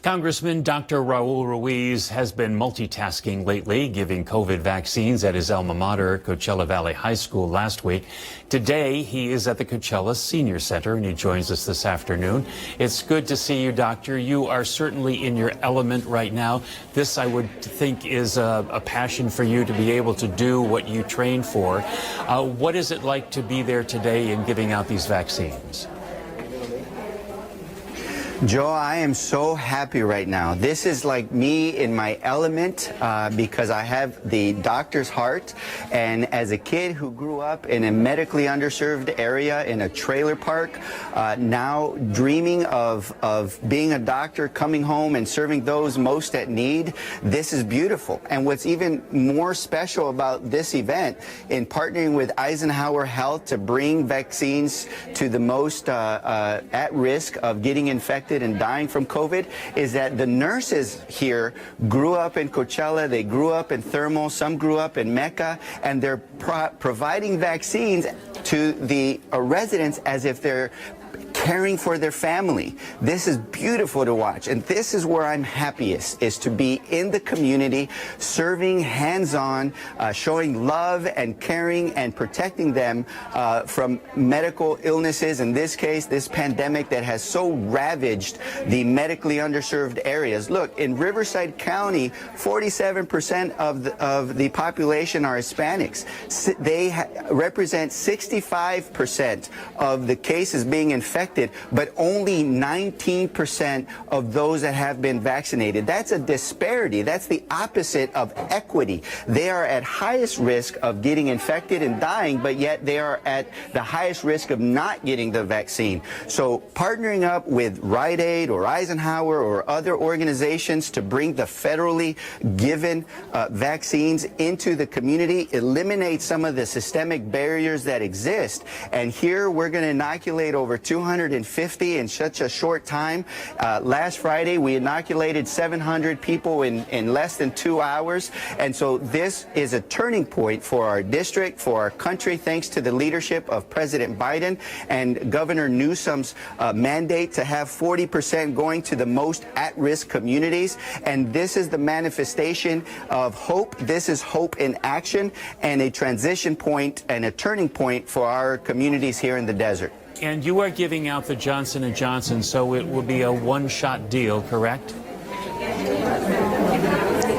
Congressman Dr. Raul Ruiz has been multitasking lately, giving COVID vaccines at his alma mater, Coachella Valley High School, last week. Today, he is at the Coachella Senior Center, and he joins us this afternoon. It's good to see you, Doctor. You are certainly in your element right now. This, I would think, is a passion for you to be able to do what you trained for. What is it like to be there today and giving out these vaccines? Joe, I am so happy right now. This is like me in my element because I have the doctor's heart. And as a kid who grew up in a medically underserved area in a trailer park, now dreaming of being a doctor, coming home and serving those most at need, this is beautiful. And what's even more special about this event, in partnering with Eisenhower Health to bring vaccines to the most at risk of getting infected and dying from COVID, is that the nurses here grew up in Coachella, they grew up in Thermal, some grew up in Mecca, and they're providing vaccines to the residents as if they're caring for their family. This is beautiful to watch, and this is where I'm happiest, is to be in the community, serving hands-on, showing love and caring and protecting them from medical illnesses, in this case, this pandemic that has so ravaged the medically underserved areas. Look, in Riverside County, 47% of the population are Hispanics. They represent 65% of the cases being infected, but only 19% of those that have been vaccinated. That's a disparity. That's the opposite of equity. They are at highest risk of getting infected and dying, but yet they are at the highest risk of not getting the vaccine. So partnering up with Rite Aid or Eisenhower or other organizations to bring the federally given vaccines into the community eliminates some of the systemic barriers that exist. And here we're going to inoculate over 250 in such a short time. Last Friday, we inoculated 700 people in less than 2 hours. And so this is a turning point for our district, for our country, thanks to the leadership of President Biden and Governor Newsom's mandate to have 40% going to the most at-risk communities. And this is the manifestation of hope. This is hope in action and a transition point and a turning point for our communities here in the desert. And you are giving out the Johnson & Johnson, so it will be a one-shot deal, correct?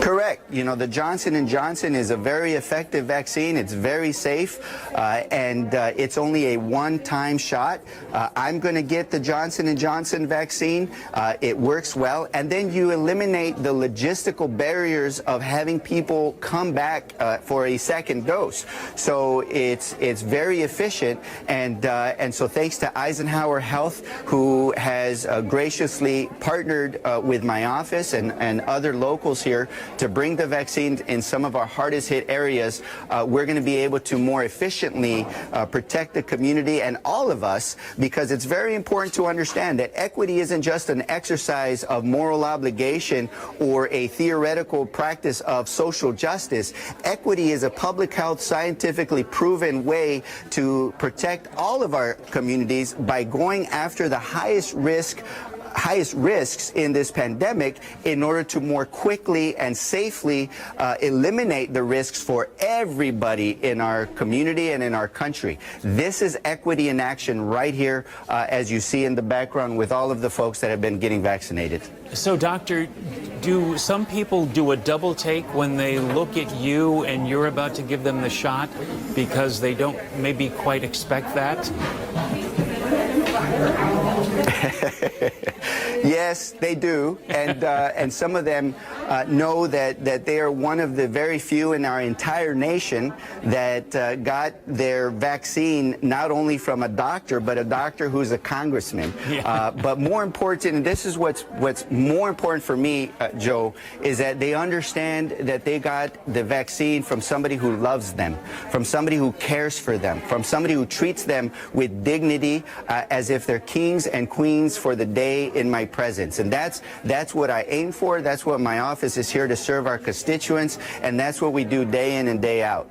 Correct. You know, the Johnson & Johnson is a very effective vaccine. It's very safe, and it's only a one-time shot. I'm going to get the Johnson & Johnson vaccine. It works well. And then you eliminate the logistical barriers of having people come back for a second dose. So it's very efficient. And so thanks to Eisenhower Health, who has graciously partnered with my office and other locals here to bring the vaccines in some of our hardest hit areas, we're going to be able to more efficiently protect the community and all of us, because it's very important to understand that equity isn't just an exercise of moral obligation or a theoretical practice of social justice. Equity is a public health, scientifically proven way to protect all of our communities by going after the highest risks in this pandemic in order to more quickly and safely eliminate the risks for everybody in our community and in our country. This is equity in action right here, as you see in the background with all of the folks that have been getting vaccinated. So, Doctor, do some people do a double take when they look at you and you're about to give them the shot because they don't maybe quite expect that? Yes, they do, and some of them know that they are one of the very few in our entire nation that got their vaccine not only from a doctor, but a doctor who's a congressman. Yeah. But more important, and this is what's more important for me, Joe, is that they understand that they got the vaccine from somebody who loves them, from somebody who cares for them, from somebody who treats them with dignity, as if they're kings and queens for the day in my presence. And that's what I aim for. That's what my office is here to serve our constituents, and that's what we do day in and day out.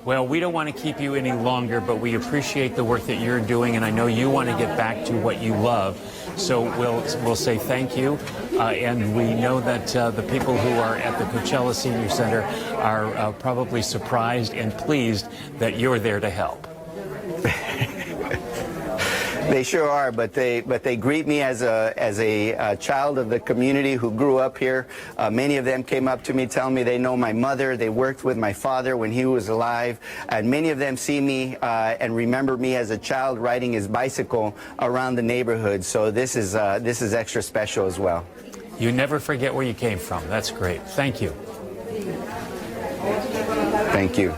Well, we don't want to keep you any longer, but we appreciate the work that you're doing, and I know you want to get back to what you love. So we'll say thank you, and we know that the people who are at the Coachella Senior Center are probably surprised and pleased that you're there to help. They sure are, but they greet me as a child of the community who grew up here. Many of them came up to me telling me they know my mother. They worked with my father when he was alive, and many of them see me and remember me as a child riding his bicycle around the neighborhood. So this is extra special as well. You never forget where you came from. That's great. Thank you. Thank you.